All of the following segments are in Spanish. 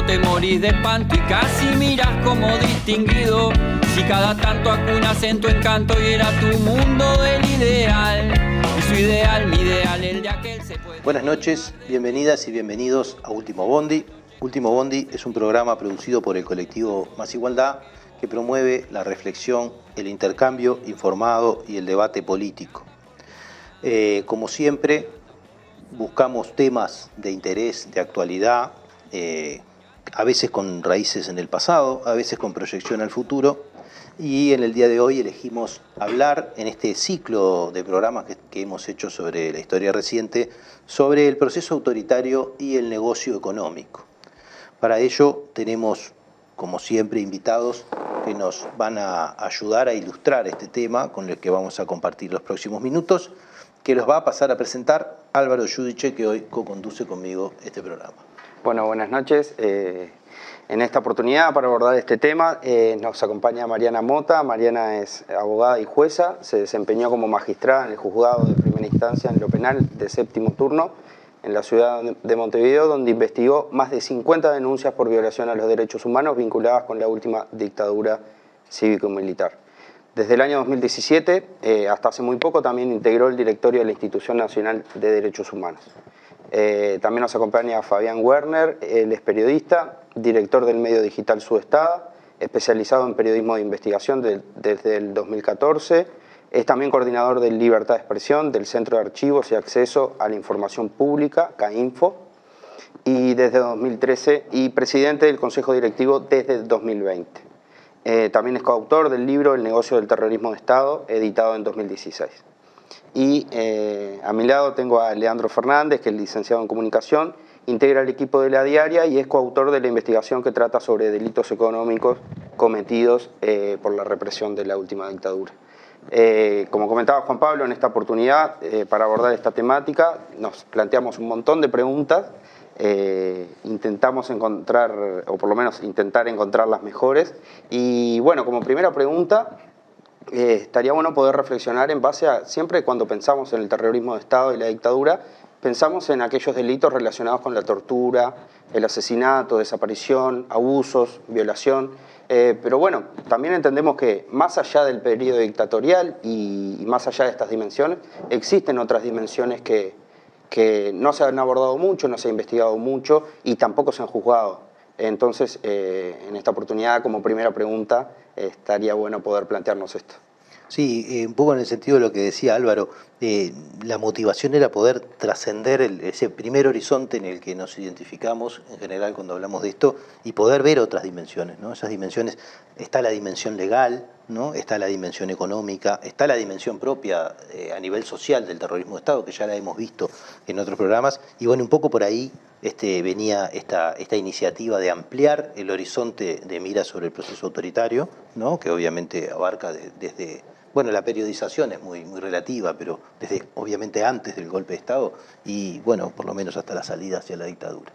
te morís de espanto y casi miras como distinguido. Si cada tanto acunas en tu encanto y era tu mundo el ideal. Y su ideal, mi ideal, el de aquel se puede... Buenas noches, bienvenidas y bienvenidos a Último Bondi. Último Bondi es un programa producido por el colectivo Más Igualdad que promueve la reflexión, el intercambio informado y el debate político. Como siempre, buscamos temas de interés, de actualidad, a veces con raíces en el pasado, a veces con proyección al futuro, y en el día de hoy elegimos hablar en este ciclo de programas que hemos hecho sobre la historia reciente, sobre el proceso autoritario y el negocio económico. Para ello tenemos, como siempre, invitados que nos van a ayudar a ilustrar este tema con el que vamos a compartir los próximos minutos, que los va a pasar a presentar Álvaro Yudiche, que hoy co-conduce conmigo este programa. Bueno, buenas noches. En esta oportunidad, para abordar este tema, nos acompaña Mariana Mota. Mariana es abogada y jueza, se desempeñó como magistrada en el juzgado de primera instancia en lo penal de séptimo turno en la ciudad de Montevideo, donde investigó más de 50 denuncias por violación a los derechos humanos vinculadas con la última dictadura cívico-militar. Desde el año 2017, hasta hace muy poco, también integró el directorio de la Institución Nacional de Derechos Humanos. También nos acompaña Fabián Werner, él es periodista, director del medio digital Sudestada, especializado en periodismo de investigación desde el 2014, es también coordinador de Libertad de Expresión del Centro de Archivos y Acceso a la Información Pública, CAINFO, y desde 2013, y presidente del Consejo Directivo desde el 2020. También es coautor del libro El negocio del terrorismo de Estado, editado en 2016. Y a mi lado tengo a Leandro Fernández, que es licenciado en Comunicación, integra el equipo de La Diaria y es coautor de la investigación que trata sobre delitos económicos cometidos por la represión de la última dictadura. Como comentaba Juan Pablo, en esta oportunidad, para abordar esta temática, nos planteamos un montón de preguntas, intentamos encontrar, o por lo menos intentar encontrar las mejores. Y bueno, como primera pregunta, estaría bueno poder reflexionar en base a, siempre cuando pensamos en el terrorismo de Estado y la dictadura, pensamos en aquellos delitos relacionados con la tortura, el asesinato, desaparición, abusos, violación, pero bueno, también entendemos que más allá del periodo dictatorial y más allá de estas dimensiones, existen otras dimensiones que no se han abordado mucho, no se ha investigado mucho y tampoco se han juzgado. Entonces, en esta oportunidad, como primera pregunta, estaría bueno poder plantearnos esto. Sí, un poco en el sentido de lo que decía Álvaro, la motivación era poder trascender ese primer horizonte en el que nos identificamos en general cuando hablamos de esto y poder ver otras dimensiones, ¿no? Esas dimensiones, está la dimensión legal, ¿no? Está la dimensión económica, está la dimensión propia a nivel social del terrorismo de Estado, que ya la hemos visto en otros programas, y bueno, un poco por ahí venía esta iniciativa de ampliar el horizonte de mira sobre el proceso autoritario, ¿no? Que obviamente abarca desde... Bueno, la periodización es muy relativa, pero desde obviamente antes del golpe de Estado y bueno, por lo menos hasta la salida hacia la dictadura.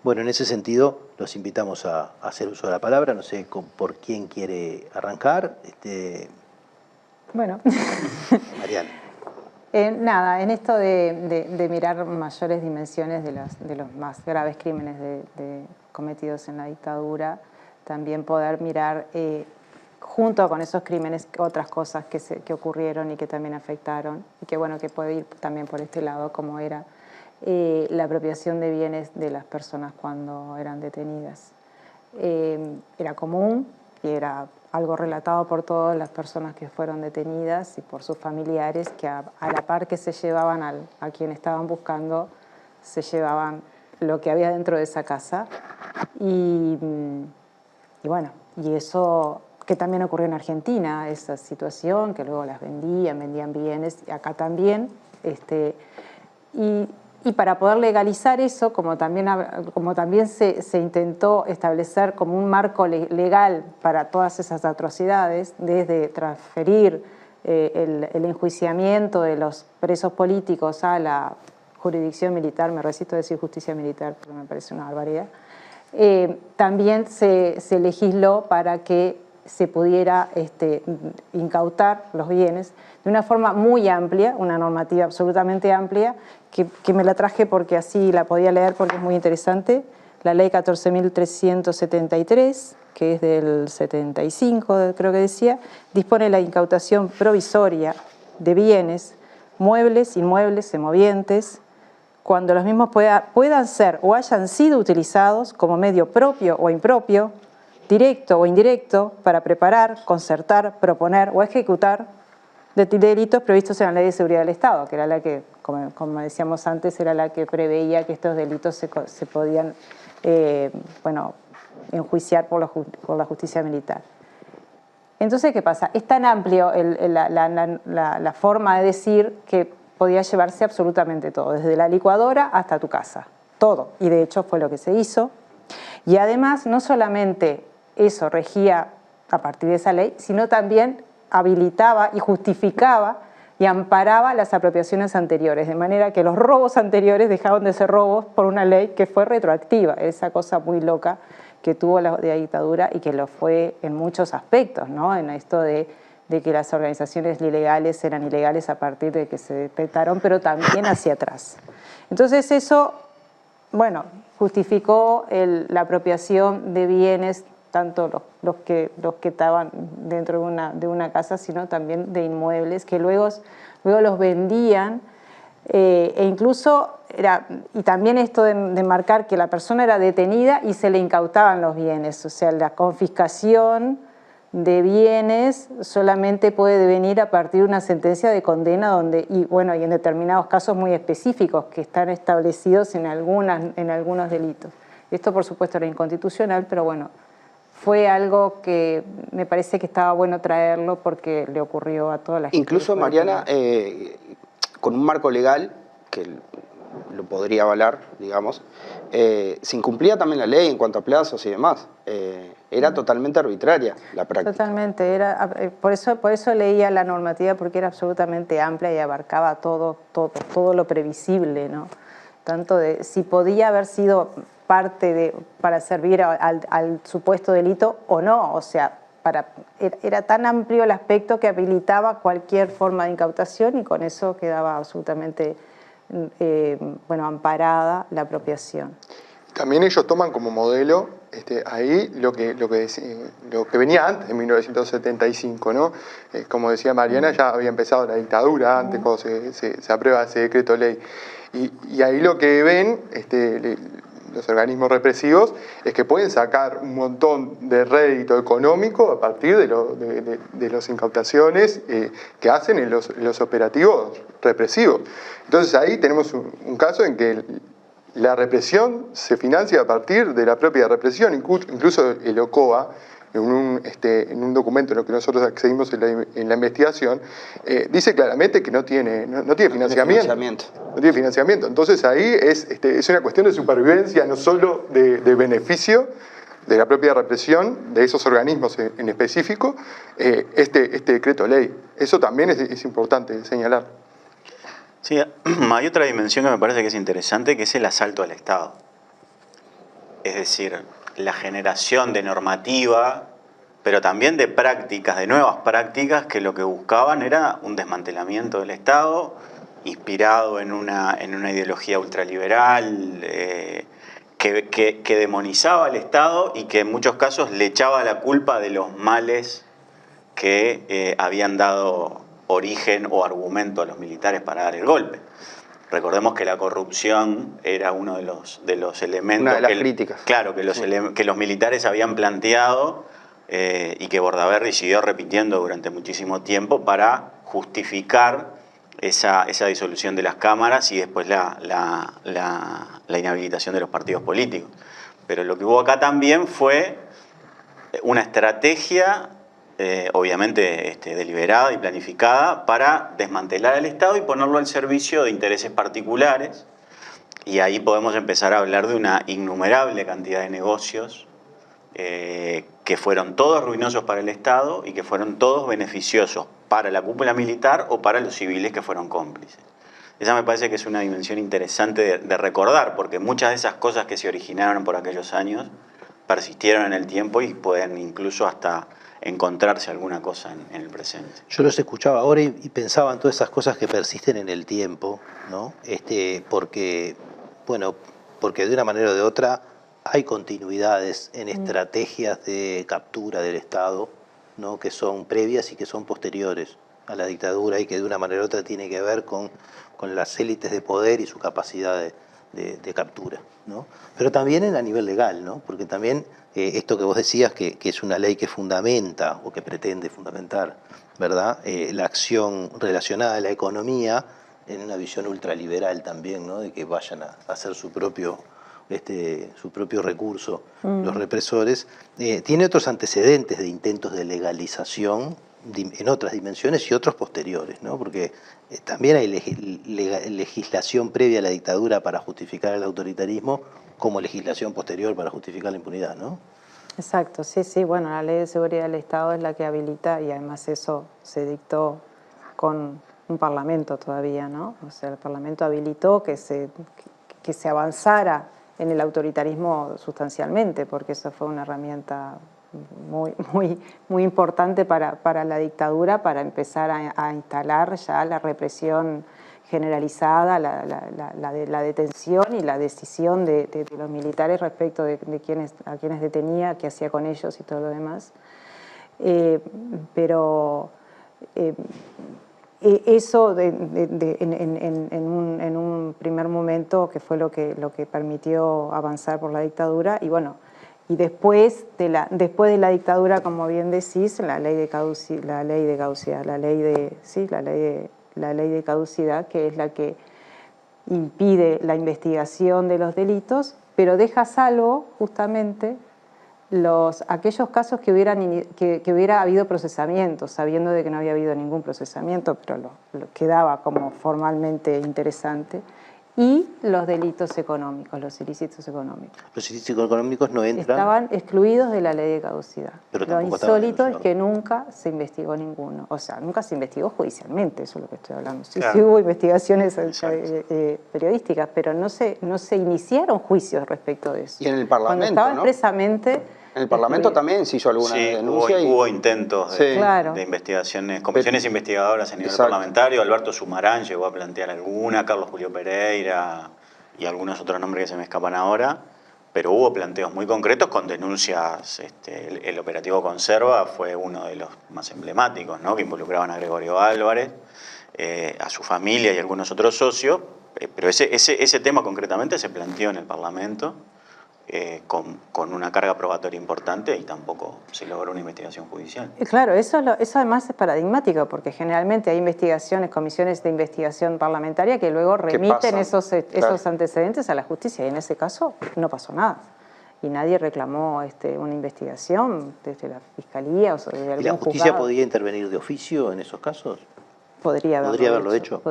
Bueno, en ese sentido los invitamos a hacer uso de la palabra, no sé por quién quiere arrancar. Bueno. Mariana. Nada, en esto de mirar mayores dimensiones de los más graves crímenes cometidos en la dictadura, también poder mirar junto con esos crímenes otras cosas que ocurrieron y que también afectaron, y que bueno, que puede ir también por este lado, como era la apropiación de bienes de las personas cuando eran detenidas. Era común y era algo relatado por todas las personas que fueron detenidas y por sus familiares, que a la par que se llevaban a quien estaban buscando, se llevaban lo que había dentro de esa casa. Y bueno, y eso que también ocurrió en Argentina, esa situación, que luego las vendían bienes, y acá también. Y para poder legalizar eso, como también se intentó establecer como un marco legal para todas esas atrocidades, desde transferir el enjuiciamiento de los presos políticos a la jurisdicción militar, me resisto a decir justicia militar porque me parece una barbaridad, también se legisló para que se pudiera incautar los bienes de una forma muy amplia, una normativa absolutamente amplia, que me la traje porque así la podía leer porque es muy interesante. la ley 14.373, que es del 75, creo que decía, dispone la incautación provisoria de bienes, muebles, inmuebles, semovientes, cuando los mismos puedan ser o hayan sido utilizados como medio propio o impropio, directo o indirecto, para preparar, concertar, proponer o ejecutar delitos previstos en la Ley de Seguridad del Estado, que era la que, como decíamos antes, era la que preveía que estos delitos se podían enjuiciar por la justicia militar. Entonces, ¿qué pasa? Es tan amplio la forma de decir que podía llevarse absolutamente todo, desde la licuadora hasta tu casa, todo. Y de hecho fue lo que se hizo. Y además, no solamente eso regía a partir de esa ley, sino también habilitaba y justificaba y amparaba las apropiaciones anteriores, de manera que los robos anteriores dejaron de ser robos por una ley que fue retroactiva, esa cosa muy loca que tuvo la dictadura y que lo fue en muchos aspectos, ¿no? En esto de que las organizaciones ilegales eran ilegales a partir de que se decretaron, pero también hacia atrás. Entonces eso, bueno, justificó la apropiación de bienes, tanto los que estaban dentro de una casa, sino también de inmuebles, que luego los vendían, e incluso y también esto de marcar que la persona era detenida y se le incautaban los bienes, o sea, la confiscación de bienes solamente puede venir a partir de una sentencia de condena y en determinados casos muy específicos que están establecidos en algunos delitos. Esto, por supuesto, era inconstitucional, pero bueno, fue algo que me parece que estaba bueno traerlo porque le ocurrió a toda la gente. Incluso, Mariana, con un marco legal que lo podría avalar, digamos, se incumplía también la ley en cuanto a plazos y demás. Era totalmente arbitraria la práctica. Totalmente, por eso leía la normativa, porque era absolutamente amplia y abarcaba todo lo previsible, ¿no? Tanto de si podía haber sido parte para servir al supuesto delito o no, o sea, era tan amplio el aspecto que habilitaba cualquier forma de incautación y con eso quedaba absolutamente amparada la apropiación. También ellos toman como modelo ahí lo que venía antes de 1975, ¿no? Como decía Mariana, ya había empezado la dictadura antes, cuando se aprueba ese decreto ley. Y ahí lo que ven los organismos represivos es que pueden sacar un montón de rédito económico a partir de las incautaciones que hacen en los operativos represivos. Entonces ahí tenemos un caso en que la represión se financia a partir de la propia represión. Incluso el OCOA, en un documento en lo que nosotros accedimos en la investigación, dice claramente que no tiene financiamiento. No tiene financiamiento. Entonces ahí es una cuestión de supervivencia, no solo de beneficio de la propia represión de esos organismos en específico, este decreto ley. Eso también es importante señalar. Sí, hay otra dimensión que me parece que es interesante, que es el asalto al Estado. Es decir, la generación de normativa, pero también de prácticas, de nuevas prácticas que lo que buscaban era un desmantelamiento del Estado, inspirado en una ideología ultraliberal que demonizaba al Estado y que en muchos casos le echaba la culpa de los males que habían dado origen o argumento a los militares para dar el golpe. Recordemos que la corrupción era uno de los elementos... Una de las críticas. Claro, que los militares habían planteado y que Bordaberry siguió repitiendo durante muchísimo tiempo para justificar esa disolución de las cámaras y después la inhabilitación de los partidos políticos. Pero lo que hubo acá también fue una estrategia obviamente deliberada y planificada para desmantelar al Estado y ponerlo al servicio de intereses particulares, y ahí podemos empezar a hablar de una innumerable cantidad de negocios que fueron todos ruinosos para el Estado y que fueron todos beneficiosos para la cúpula militar o para los civiles que fueron cómplices. Esa me parece que es una dimensión interesante de recordar, porque muchas de esas cosas que se originaron por aquellos años persistieron en el tiempo y pueden incluso hasta encontrarse alguna cosa en el presente. Yo los escuchaba ahora y pensaba en todas esas cosas que persisten en el tiempo, ¿no? Porque de una manera o de otra hay continuidades en estrategias de captura del Estado, ¿no? Que son previas y que son posteriores a la dictadura y que de una manera u otra tiene que ver con las élites de poder y su capacidad de captura, ¿no? Pero también a nivel legal, ¿no? Porque también esto que vos decías, que es una ley que fundamenta o que pretende fundamentar, ¿verdad? La acción relacionada a la economía en una visión ultraliberal también, ¿no? De que vayan a hacer su propio recurso los represores, tiene otros antecedentes de intentos de legalización en otras dimensiones y otros posteriores, ¿no? Porque también hay legislación previa a la dictadura para justificar el autoritarismo, como legislación posterior para justificar la impunidad, ¿no? Exacto, sí, bueno, la Ley de Seguridad del Estado es la que habilita, y además eso se dictó con un parlamento todavía, ¿no? O sea, el parlamento habilitó que se avanzara en el autoritarismo sustancialmente, porque eso fue una herramienta muy importante para la dictadura, para empezar a instalar ya la represión generalizada, la detención y la decisión de los militares respecto de a quienes detenía, qué hacía con ellos y todo lo demás. Pero eso en un primer momento, que fue lo que permitió avanzar por la dictadura, y bueno, y después de la dictadura, como bien decís, la ley de caducidad, que es la que impide la investigación de los delitos, pero deja salvo justamente aquellos casos que hubiera habido procesamiento, sabiendo de que no había habido ningún procesamiento, pero lo quedaba como formalmente interesante, y los delitos económicos, los ilícitos económicos. Los ilícitos económicos no entran. Estaban excluidos de la ley de caducidad. Pero lo insólito es que nunca se investigó ninguno. O sea, nunca se investigó judicialmente, eso es lo que estoy hablando. Sí, claro. Sí hubo investigaciones periodísticas, pero no se iniciaron juicios respecto de eso. Y en el Parlamento, cuando estaban ¿no? expresamente... En el Parlamento también se hizo alguna denuncia. Hubo intentos de investigaciones, comisiones investigadoras a nivel parlamentario. Alberto Sumarán llegó a plantear alguna, Carlos Julio Pereira y algunos otros nombres que se me escapan ahora, pero hubo planteos muy concretos con denuncias. El operativo Conserva fue uno de los más emblemáticos, ¿no? Que involucraban a Gregorio Álvarez, a su familia y algunos otros socios, pero ese tema concretamente se planteó en el Parlamento. Con una carga probatoria importante y tampoco se logró una investigación judicial. Claro, eso además es paradigmático, porque generalmente hay comisiones de investigación parlamentaria que luego remiten esos antecedentes a la justicia, y en ese caso no pasó nada. Y nadie reclamó una investigación desde la Fiscalía o de algún ¿Y la justicia juzgado. podía intervenir de oficio en esos casos? Podría haberlo hecho.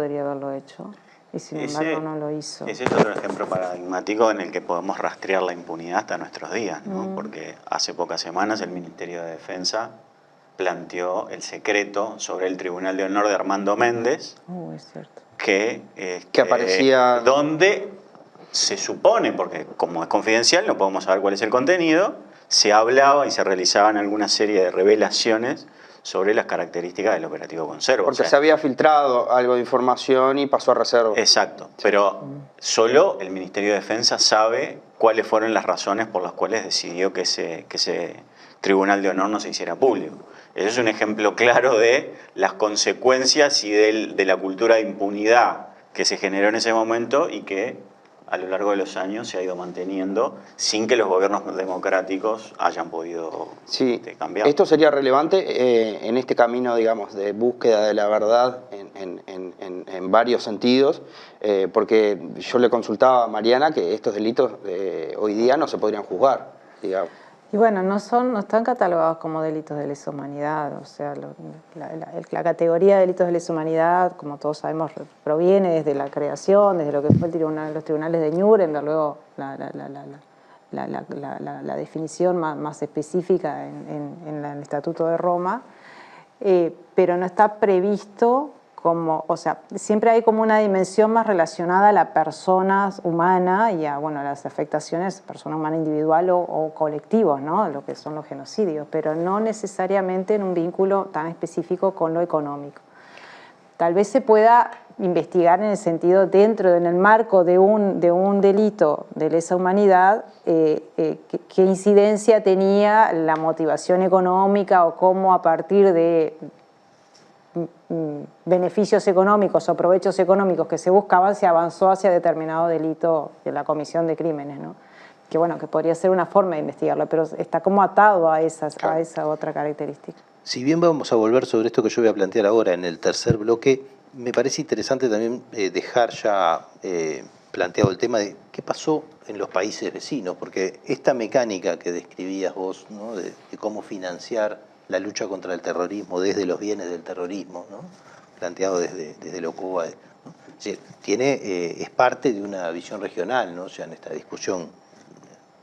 Y sin embargo no lo hizo. Ese es otro ejemplo paradigmático en el que podemos rastrear la impunidad hasta nuestros días, ¿no? Porque hace pocas semanas el Ministerio de Defensa planteó el secreto sobre el Tribunal de Honor de Armando Méndez, es cierto. que aparecía... donde se supone, porque como es confidencial no podemos saber cuál es el contenido, se hablaba y se realizaban alguna serie de revelaciones sobre las características del operativo Conserva. Porque se había filtrado algo de información y pasó a reserva. Exacto, pero solo el Ministerio de Defensa sabe cuáles fueron las razones por las cuales decidió que ese Tribunal de Honor no se hiciera público. Eso es un ejemplo claro de las consecuencias y de la cultura de impunidad que se generó en ese momento y que a lo largo de los años se ha ido manteniendo sin que los gobiernos democráticos hayan podido cambiar. Esto sería relevante en este camino, digamos, de búsqueda de la verdad en varios sentidos, porque yo le consultaba a Mariana que estos delitos hoy día no se podrían juzgar, digamos. Y bueno, no están catalogados como delitos de lesa humanidad, o sea, la categoría de delitos de lesa humanidad, como todos sabemos, proviene desde la creación, desde lo que fue los tribunales de Nuremberg, luego la definición más específica en el Estatuto de Roma, pero no está previsto o sea, siempre hay como una dimensión más relacionada a la persona humana y a las afectaciones, persona humana individual o colectivos, ¿no? Lo que son los genocidios, pero no necesariamente en un vínculo tan específico con lo económico. tal vez se pueda investigar en el sentido en el marco de un delito de lesa humanidad, qué incidencia tenía la motivación económica o cómo a partir de beneficios económicos o provechos económicos que se buscaban se avanzó hacia determinado delito de la comisión de crímenes, ¿no? Que bueno, que podría ser una forma de investigarlo, pero está como atado a esa otra característica. Si bien vamos a volver sobre esto que yo voy a plantear ahora en el tercer bloque, me parece interesante también dejar ya planteado el tema de qué pasó en los países vecinos, porque esta mecánica que describías vos, ¿no? de cómo financiar la lucha contra el terrorismo desde los bienes del terrorismo, ¿no? Planteado desde lo Cuba, ¿no? Es decir, es parte de una visión regional, ¿no? O sea, en esta discusión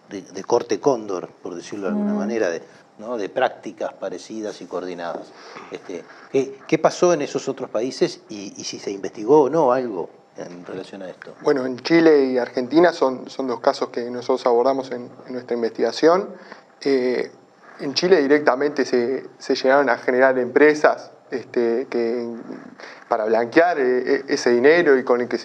de corte cóndor, por decirlo de alguna manera, ¿no? de prácticas parecidas y coordinadas. ¿Qué pasó en esos otros países y si se investigó o no algo en relación a esto? Bueno, en Chile y Argentina son dos casos que nosotros abordamos en nuestra investigación. En Chile directamente se llegaron a generar empresas para blanquear ese dinero y con el que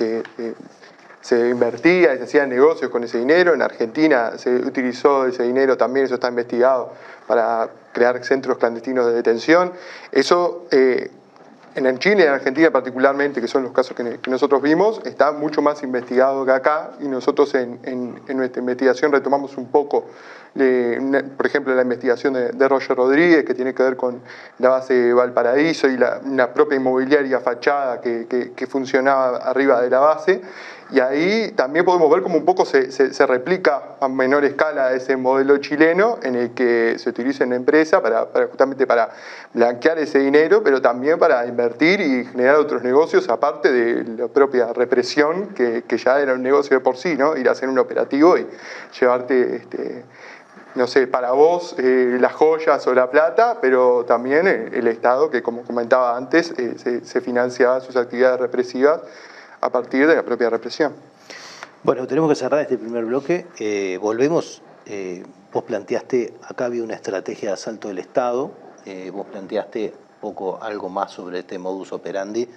se invertía y se hacían negocios con ese dinero. En Argentina se utilizó ese dinero también, eso está investigado, para crear centros clandestinos de detención. Eso, en Chile y en Argentina particularmente, que son los casos que nosotros vimos, está mucho más investigado que acá, y nosotros en nuestra investigación retomamos un poco, por ejemplo, la investigación de Roger Rodríguez, que tiene que ver con la base Valparaíso y la propia inmobiliaria fachada que funcionaba arriba de la base. Y ahí también podemos ver cómo un poco se replica a menor escala ese modelo chileno, en el que se utiliza una empresa justamente para blanquear ese dinero, pero también para invertir y generar otros negocios, aparte de la propia represión, que ya era un negocio de por sí, ¿no? Ir a hacer un operativo y llevarte, no sé, para vos las joyas o la plata, pero también el Estado, que como comentaba antes, se financiaba sus actividades represivas a partir de la propia represión. Bueno, tenemos que cerrar este primer bloque. Volvemos. Vos planteaste, acá había una estrategia de asalto del Estado. Vos planteaste algo más sobre este modus operandi.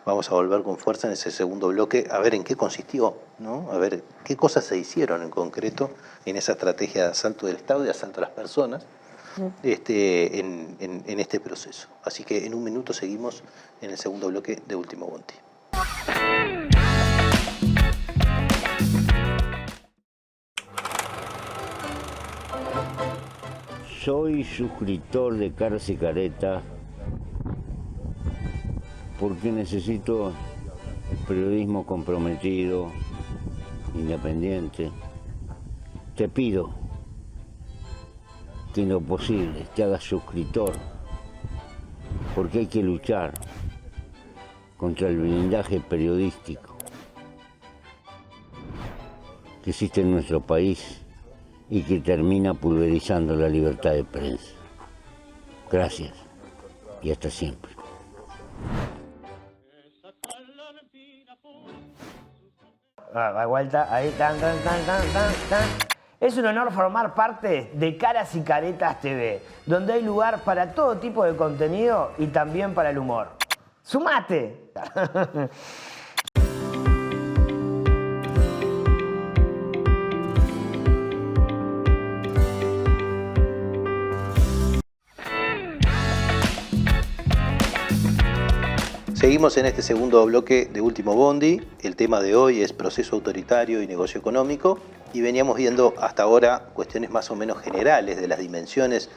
Vamos a volver con fuerza en ese segundo bloque a ver en qué consistió, ¿no? A ver qué cosas se hicieron en concreto en esa estrategia de asalto del Estado y de asalto a las personas en este proceso. Así que en un minuto seguimos en el segundo bloque de Último Bondi. Soy suscriptor de Caras y Caretas porque necesito periodismo comprometido, independiente. Te pido que en lo posible te hagas suscriptor, porque hay que luchar contra el blindaje periodístico que existe en nuestro país y que termina pulverizando la libertad de prensa. Gracias y hasta siempre. La vuelta, ahí, tan. Es un honor formar parte de Caras y Caretas TV, donde hay lugar para todo tipo de contenido y también para el humor. ¡Sumate! Seguimos en este segundo bloque de Último Bondi. El tema de hoy es proceso autoritario y negocio económico. Y veníamos viendo hasta ahora cuestiones más o menos generales de las dimensiones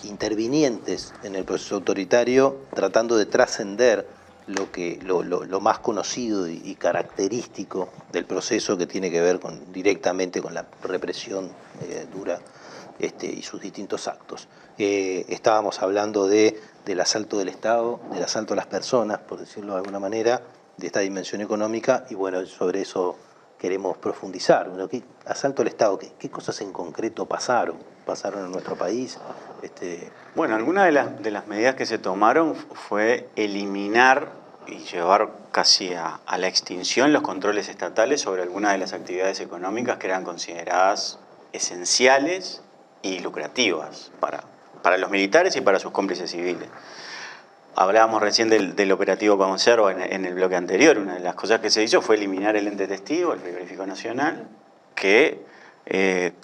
intervinientes en el proceso autoritario, tratando de trascender lo más conocido y característico del proceso, que tiene que ver directamente con la represión dura y sus distintos actos. Estábamos hablando del asalto del Estado, del asalto a las personas, por decirlo de alguna manera, de esta dimensión económica, y bueno, sobre eso queremos profundizar. Bueno, asalto al Estado, ¿qué cosas en concreto pasaron en nuestro país? Bueno, algunas de las medidas que se tomaron fue eliminar y llevar casi a la extinción los controles estatales sobre algunas de las actividades económicas que eran consideradas esenciales y lucrativas para los militares y para sus cómplices civiles. hablábamos recién del operativo Conserva en el bloque anterior. Una de las cosas que se hizo fue eliminar el ente testigo, el frigorífico nacional, que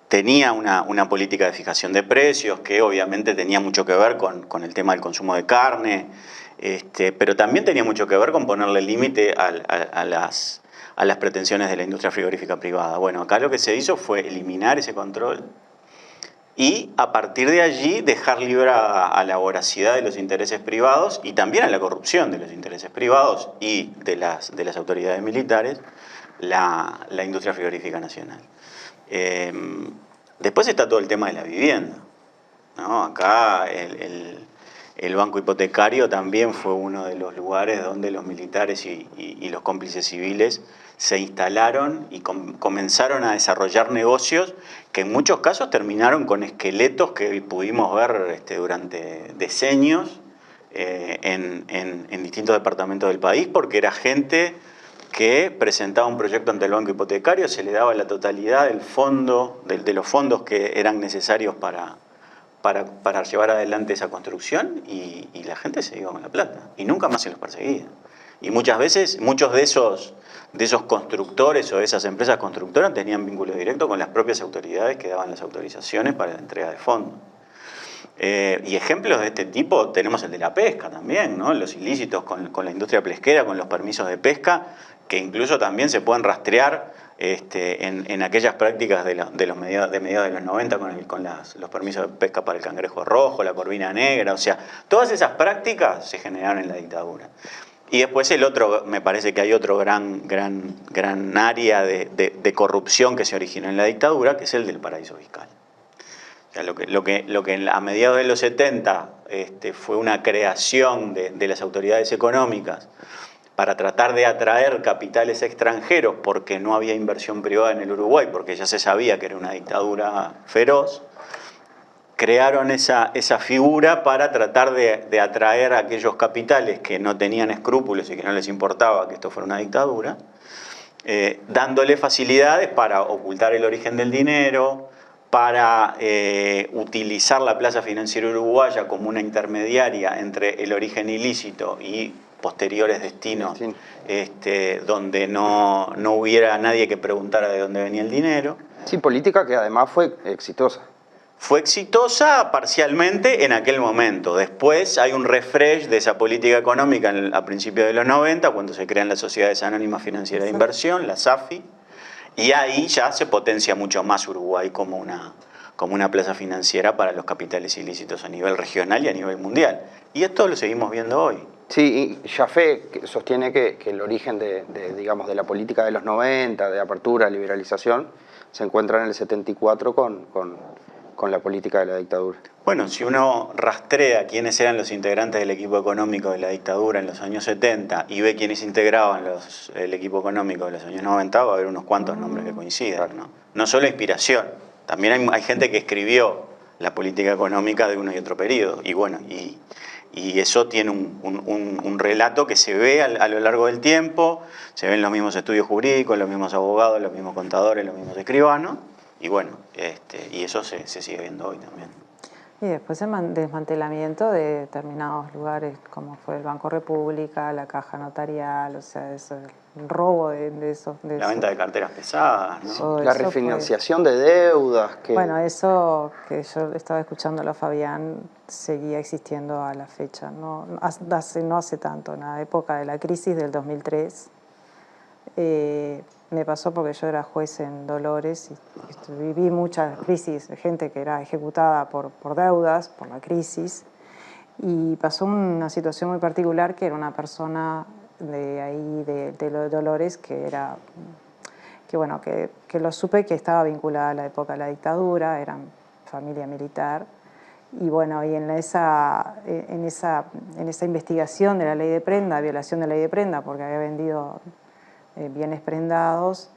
tenía una política de fijación de precios, que obviamente tenía mucho que ver con el tema del consumo de carne, pero también tenía mucho que ver con ponerle límite a las pretensiones de la industria frigorífica privada. Bueno, acá lo que se hizo fue eliminar ese control y a partir de allí dejar librada a la voracidad de los intereses privados y también a la corrupción de los intereses privados y de las autoridades militares la industria frigorífica nacional. Después está todo el tema de la vivienda, ¿no? Acá el banco hipotecario también fue uno de los lugares donde los militares y los cómplices civiles se instalaron y comenzaron a desarrollar negocios que en muchos casos terminaron con esqueletos que pudimos ver durante decenios en distintos departamentos del país, porque era gente que presentaba un proyecto ante el banco hipotecario, se le daba la totalidad del fondo, de los fondos que eran necesarios para llevar adelante esa construcción y la gente se iba con la plata y nunca más se los perseguía. Y muchas veces, muchos de esos constructores o de esas empresas constructoras tenían vínculo directo con las propias autoridades que daban las autorizaciones para la entrega de fondos. Y ejemplos de este tipo tenemos el de la pesca también, ¿no? Los ilícitos con la industria pesquera, con los permisos de pesca, que incluso también se pueden rastrear en aquellas prácticas de mediados de los 90 con los permisos de pesca para el cangrejo rojo, la corvina negra, o sea, todas esas prácticas se generaron en la dictadura. Y después me parece que hay otro gran área de corrupción que se originó en la dictadura, que es el del paraíso fiscal. O sea, lo que a mediados de los 70 fue una creación de las autoridades económicas para tratar de atraer capitales extranjeros porque no había inversión privada en el Uruguay, porque ya se sabía que era una dictadura feroz, crearon esa figura para tratar de atraer a aquellos capitales que no tenían escrúpulos y que no les importaba que esto fuera una dictadura, dándole facilidades para ocultar el origen del dinero, para utilizar la plaza financiera uruguaya como una intermediaria entre el origen ilícito y posteriores destinos, sí. Donde no hubiera nadie que preguntara de dónde venía el dinero. Sí, política que además fue exitosa. Fue exitosa parcialmente en aquel momento. Después hay un refresh de esa política económica a principios de los 90, cuando se crean las Sociedades Anónimas Financieras de Inversión, las SAFI, y ahí ya se potencia mucho más Uruguay como una plaza financiera para los capitales ilícitos a nivel regional y a nivel mundial. Y esto lo seguimos viendo hoy. Sí, y Jaffe sostiene que el origen de la política de los 90, de apertura, liberalización, se encuentra en el 74 con la política de la dictadura. Bueno, si uno rastrea quiénes eran los integrantes del equipo económico de la dictadura en los años 70 y ve quiénes integraban el equipo económico de los años 90, va a haber unos cuantos nombres que coincidan, ¿no? No solo inspiración, también hay gente que escribió la política económica de uno y otro periodo. Y bueno, y eso tiene un relato que se ve a lo largo del tiempo, se ven los mismos estudios jurídicos, los mismos abogados, los mismos contadores, los mismos escribanos, y bueno, y eso se sigue viendo hoy también. Y después el desmantelamiento de determinados lugares, como fue el Banco República, la Caja Notarial, o sea, el robo de esos... La venta de carteras pesadas, ¿no? La refinanciación de deudas. Bueno, eso que yo estaba escuchándolo a Fabián seguía existiendo a la fecha, no hace tanto, en la época de la crisis del 2003. Me pasó porque yo era juez en Dolores y viví muchas crisis de gente que era ejecutada por deudas, por la crisis, y pasó una situación muy particular que era una persona de ahí, de Dolores, que lo supe que estaba vinculada a la época de la dictadura, eran familia militar, y bueno, y en esa investigación de la ley de prenda, violación de la ley de prenda, porque había vendido bienes prendados.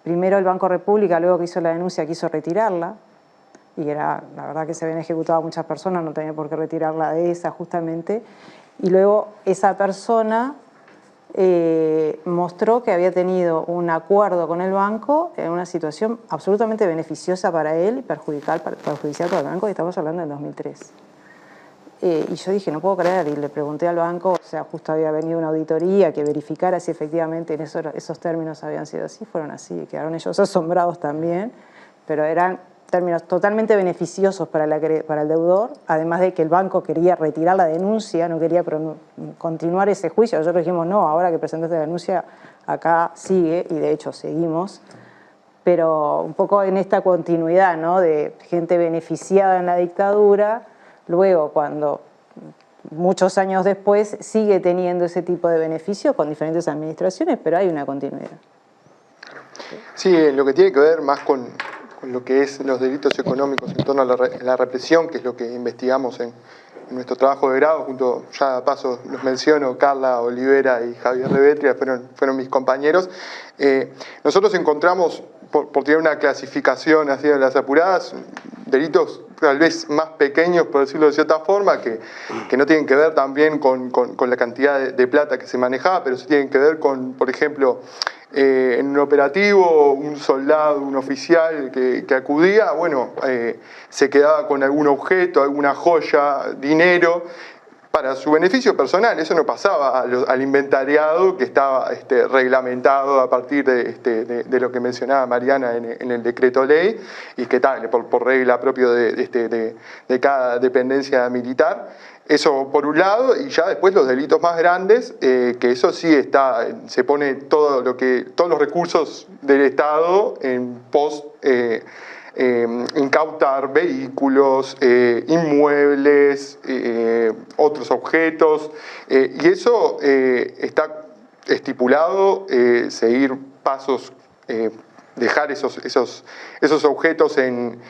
Primero el Banco República, luego que hizo la denuncia, quiso retirarla, y la verdad que se habían ejecutado a muchas personas, no tenía por qué retirarla de esa justamente, y luego esa persona mostró que había tenido un acuerdo con el banco en una situación absolutamente beneficiosa para él y perjudicial para el banco, y estamos hablando del 2003. y yo dije, no puedo creer, y le pregunté al banco, o sea, justo había venido una auditoría que verificara si efectivamente en esos términos habían sido así, fueron así, quedaron ellos asombrados también, pero eran términos totalmente beneficiosos para el deudor, además de que el banco quería retirar la denuncia, no quería continuar ese juicio. Nosotros dijimos, no, ahora que presentaste la denuncia, acá sigue, y de hecho seguimos, pero un poco en esta continuidad, ¿no?, de gente beneficiada en la dictadura, luego cuando muchos años después sigue teniendo ese tipo de beneficios con diferentes administraciones, pero hay una continuidad. Sí, lo que tiene que ver más con lo que es los delitos económicos en torno a la represión, que es lo que investigamos en nuestro trabajo de grado, junto, ya a paso los menciono, Carla Olivera y Javier Revetria, fueron mis compañeros. Nosotros encontramos, por tener una clasificación así de las apuradas, delitos tal vez más pequeños, por decirlo de cierta forma, que no tienen que ver también con la cantidad de plata que se manejaba, pero sí tienen que ver con, por ejemplo, en un operativo, un soldado, un oficial que acudía, bueno, se quedaba con algún objeto, alguna joya, dinero, para su beneficio personal. Eso no pasaba al inventariado que estaba reglamentado a partir de lo que mencionaba Mariana en el decreto ley, y que tal, por regla propio de cada dependencia militar. Eso por un lado, y ya después los delitos más grandes, que eso sí se pone todos los recursos del Estado en pos incautar vehículos, inmuebles, otros objetos, y eso está estipulado, seguir pasos, dejar esos objetos en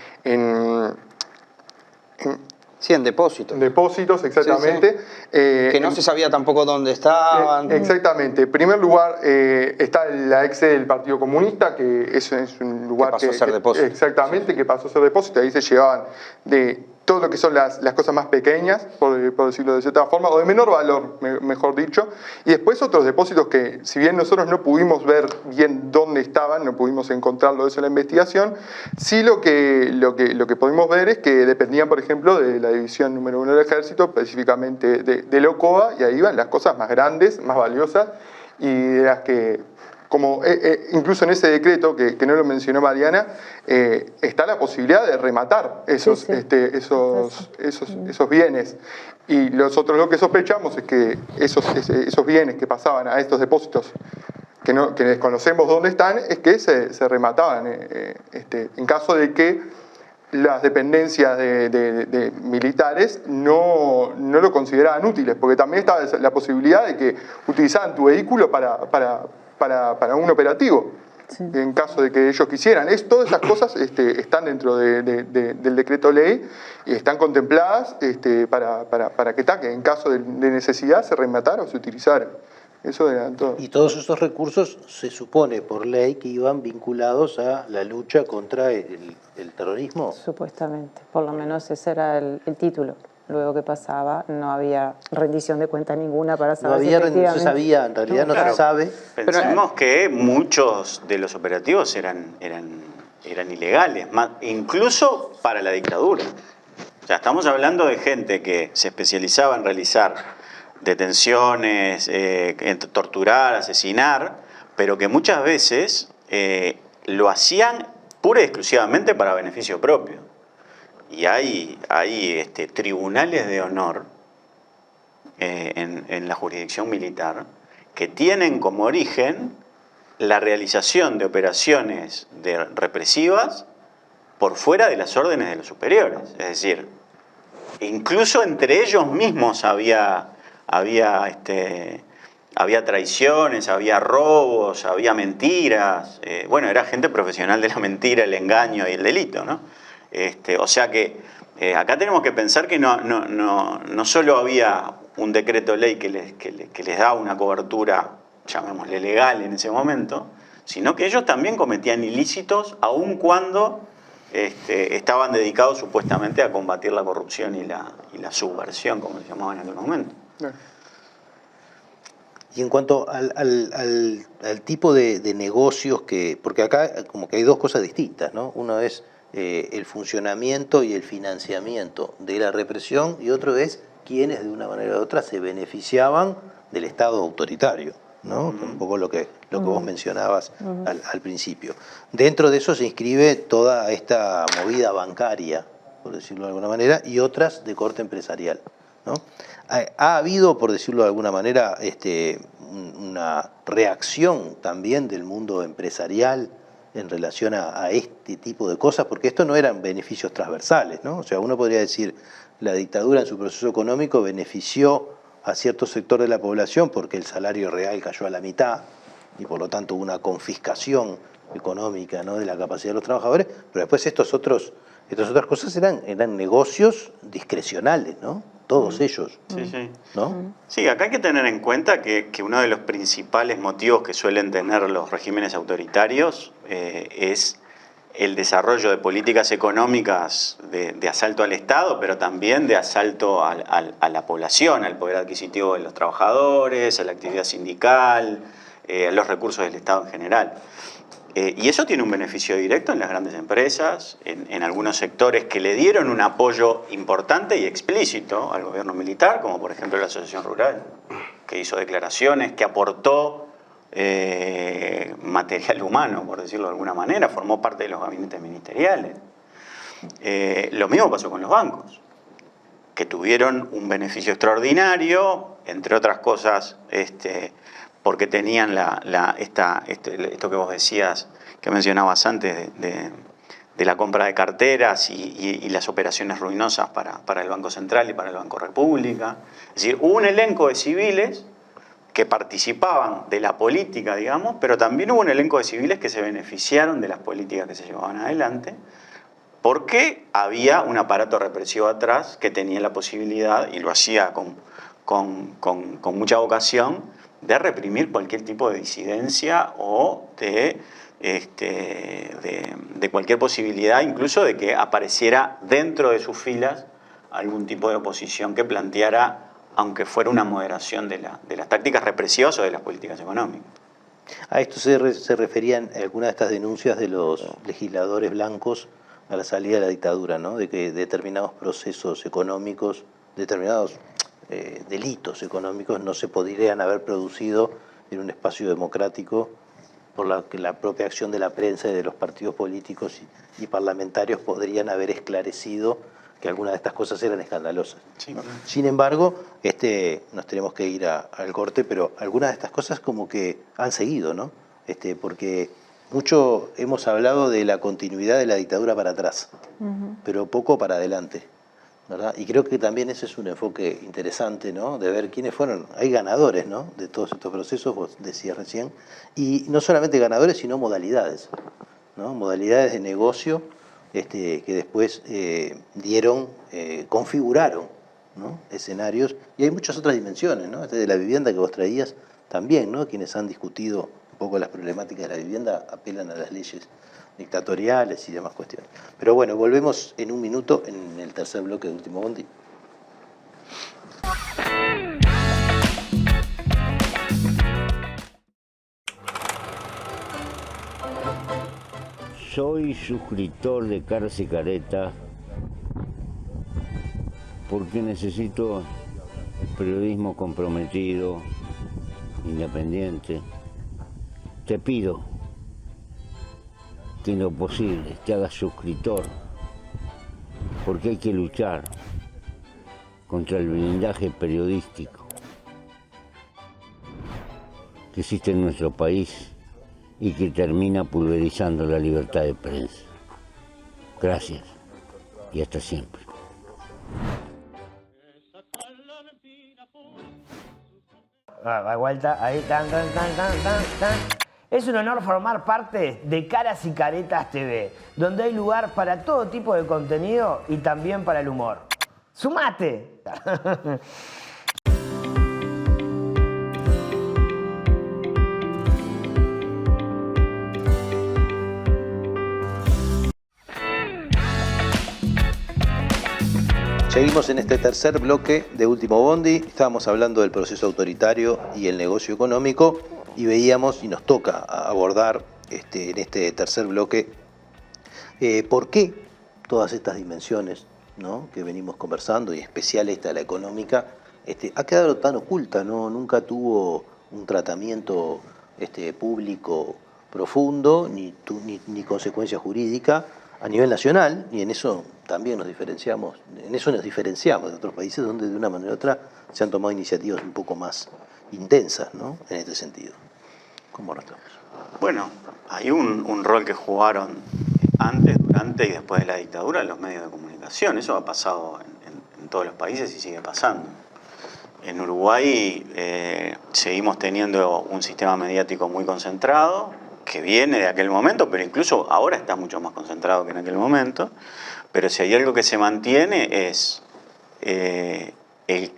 depósitos. Depósitos, exactamente. Sí, sí. Que no se sabía tampoco dónde estaban. Exactamente. En primer lugar está la ex del Partido Comunista, que eso es un lugar que pasó a ser depósito. Exactamente, que pasó a ser depósito. Ahí se llevaban de todo lo que son las cosas más pequeñas, por decirlo de cierta forma, o de menor valor, mejor dicho. Y después otros depósitos que, si bien nosotros no pudimos ver bien dónde estaban, no pudimos encontrarlo eso en la investigación, sí lo que pudimos ver es que dependían, por ejemplo, de la división número 1 del Ejército, específicamente de Locoa, y ahí van las cosas más grandes, más valiosas, y de las que, como incluso en ese decreto, que no lo mencionó Mariana, está la posibilidad de rematar esos bienes. Y nosotros lo que sospechamos es que esos bienes que pasaban a estos depósitos, que desconocemos dónde están, es que se remataban en caso de que las dependencias de militares no lo consideraban útiles, porque también estaba la posibilidad de que utilizaran tu vehículo para un operativo, sí, en caso de que ellos quisieran. Todas esas cosas están dentro del decreto ley y están contempladas para que en caso de necesidad se rematara o se utilizara. Eso era todo. Y todos esos recursos se supone por ley que iban vinculados a la lucha contra el terrorismo. Supuestamente, por lo menos ese era el título. Luego que pasaba, no había rendición de cuenta ninguna para saber no se sabía, en realidad no se sabe. Pensemos que muchos de los operativos eran ilegales, incluso para la dictadura. O sea, estamos hablando de gente que se especializaba en realizar detenciones, en torturar, asesinar, pero que muchas veces lo hacían pura y exclusivamente para beneficio propio. Y hay tribunales de honor en la jurisdicción militar que tienen como origen la realización de operaciones represivas por fuera de las órdenes de los superiores. Es decir, incluso entre ellos mismos había traiciones, había robos, había mentiras. Bueno, era gente profesional de la mentira, el engaño y el delito, ¿no? O sea que acá tenemos que pensar que no solo había un decreto ley que les da una cobertura, llamémosle legal en ese momento, sino que ellos también cometían ilícitos, aun cuando estaban dedicados supuestamente a combatir la corrupción y la subversión, como se llamaba en aquel momento. Y en cuanto al tipo de negocios porque acá como que hay dos cosas distintas, ¿no? Uno es el funcionamiento y el financiamiento de la represión, y otro es quienes de una manera u otra se beneficiaban del Estado autoritario, ¿no? Un poco lo que vos mencionabas al principio. Dentro de eso se inscribe toda esta movida bancaria, por decirlo de alguna manera, y otras de corte empresarial, ¿no? Ha habido, por decirlo de alguna manera, una reacción también del mundo empresarial en relación a este tipo de cosas, porque esto no eran beneficios transversales, ¿no? O sea, uno podría decir, la dictadura en su proceso económico benefició a cierto sector de la población porque el salario real cayó a la mitad y por lo tanto hubo una confiscación económica, ¿no?, de la capacidad de los trabajadores, pero después estas otras cosas eran negocios discrecionales, ¿no? Todos ellos. Sí, sí. ¿No? Sí, acá hay que tener en cuenta que uno de los principales motivos que suelen tener los regímenes autoritarios es el desarrollo de políticas económicas de asalto al Estado, pero también de asalto a la población, al poder adquisitivo de los trabajadores, a la actividad sindical, a los recursos del Estado en general. Y eso tiene un beneficio directo en las grandes empresas, en algunos sectores que le dieron un apoyo importante y explícito al gobierno militar, como por ejemplo la Asociación Rural, que hizo declaraciones, que aportó material humano, por decirlo de alguna manera, formó parte de los gabinetes ministeriales. Lo mismo pasó con los bancos, que tuvieron un beneficio extraordinario, entre otras cosas, porque tenían esto que vos decías, que mencionabas antes, de la compra de carteras y las operaciones ruinosas para el Banco Central y para el Banco República. Es decir, hubo un elenco de civiles que participaban de la política, digamos, pero también hubo un elenco de civiles que se beneficiaron de las políticas que se llevaban adelante, porque había un aparato represivo atrás que tenía la posibilidad, y lo hacía con mucha vocación, de reprimir cualquier tipo de disidencia o de cualquier posibilidad, incluso de que apareciera dentro de sus filas algún tipo de oposición que planteara, aunque fuera una moderación de las tácticas represivas o de las políticas económicas. A esto se referían algunas de estas denuncias de los legisladores blancos a la salida de la dictadura, ¿no? De que determinados procesos económicos, determinados delitos económicos no se podrían haber producido en un espacio democrático por la propia acción de la prensa y de los partidos políticos y parlamentarios podrían haber esclarecido que algunas de estas cosas eran escandalosas, ¿no? Sí. Sin embargo, nos tenemos que ir al corte, pero algunas de estas cosas como que han seguido, ¿no? Porque mucho hemos hablado de la continuidad de la dictadura para atrás, pero poco para adelante, ¿verdad? Y creo que también ese es un enfoque interesante, ¿no? De ver quiénes fueron. Hay ganadores, ¿no?, de todos estos procesos, vos decías recién, y no solamente ganadores, sino modalidades, ¿no? Modalidades de negocio que después configuraron, ¿no?, escenarios, y hay muchas otras dimensiones, ¿no? De la vivienda que vos traías también, ¿no? Quienes han discutido un poco las problemáticas de la vivienda apelan a las leyes dictatoriales y demás cuestiones. Pero bueno, volvemos en un minuto en el tercer bloque de Último Bondi. Soy suscriptor de Cara y Careta porque necesito periodismo comprometido, independiente. Te pido que en lo posible te hagas suscriptor, porque hay que luchar contra el blindaje periodístico que existe en nuestro país y que termina pulverizando la libertad de prensa. Gracias y hasta siempre. Vuelta, ahí, tan. Es un honor formar parte de Caras y Caretas TV, donde hay lugar para todo tipo de contenido y también para el humor. ¡Sumate! Seguimos en este tercer bloque de Último Bondi. Estábamos hablando del proceso autoritario y el negocio económico y veíamos, y nos toca abordar en este tercer bloque, por qué todas estas dimensiones ¿no?, que venimos conversando, y en especial la económica, ha quedado tan oculta, ¿no? Nunca tuvo un tratamiento público profundo, ni consecuencia jurídica a nivel nacional, y en eso también nos diferenciamos de otros países donde de una manera u otra se han tomado iniciativas un poco más intensas, ¿no?, en este sentido. ¿Cómo notamos? Bueno, hay un rol que jugaron antes, durante y después de la dictadura los medios de comunicación. Eso ha pasado en todos los países y sigue pasando. En Uruguay seguimos teniendo un sistema mediático muy concentrado, que viene de aquel momento, pero incluso ahora está mucho más concentrado que en aquel momento. Pero si hay algo que se mantiene es el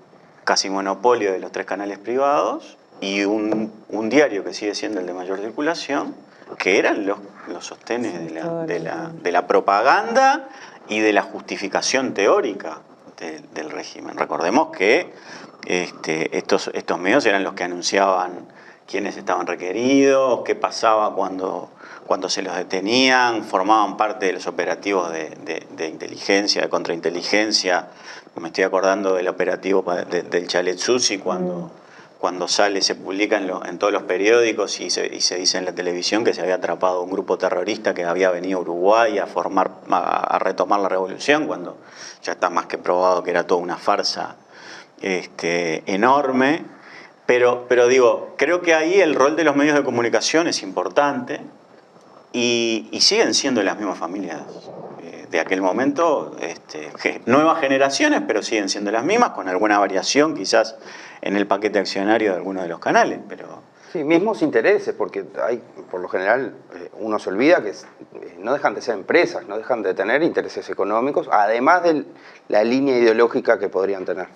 casi monopolio de los 3 canales privados y un diario que sigue siendo el de mayor circulación, que eran los sostenes de la propaganda y de la justificación teórica del régimen. Recordemos que estos medios eran los que anunciaban quiénes estaban requeridos, qué pasaba cuando se los detenían, formaban parte de los operativos de inteligencia, de contrainteligencia. Me estoy acordando del operativo del Chalet Susi, cuando sale, se publica en todos los periódicos y se dice en la televisión que se había atrapado un grupo terrorista que había venido a Uruguay a retomar la revolución, cuando ya está más que probado que era toda una farsa enorme. Pero digo, creo que ahí el rol de los medios de comunicación es importante y siguen siendo las mismas familias de aquel momento, nuevas generaciones, pero siguen siendo las mismas, con alguna variación quizás en el paquete accionario de algunos de los canales. Pero sí, mismos intereses, porque hay, por lo general, uno se olvida que no dejan de ser empresas, no dejan de tener intereses económicos, además de la línea ideológica que podrían tener.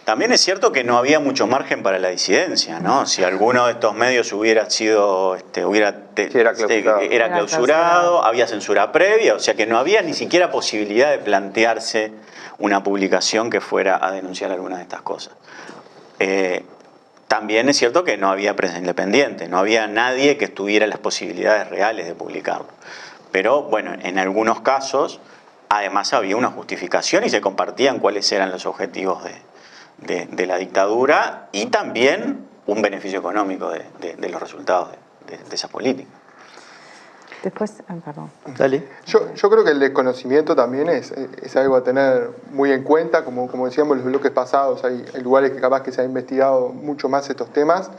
También es cierto que no había mucho margen para la disidencia, ¿no? Si alguno de estos medios hubiera sido, era clausurado, había censura previa, o sea que no había ni siquiera posibilidad de plantearse una publicación que fuera a denunciar alguna de estas cosas. También es cierto que no había prensa independiente, no había nadie que tuviera las posibilidades reales de publicarlo. Pero bueno, en algunos casos, además había una justificación y se compartían cuáles eran los objetivos de la dictadura y también un beneficio económico de los resultados de esa política. Después, perdón. Dale. Yo creo que el desconocimiento también es algo a tener muy en cuenta, como decíamos en los bloques pasados, hay lugares que capaz que se ha investigado mucho más estos temas,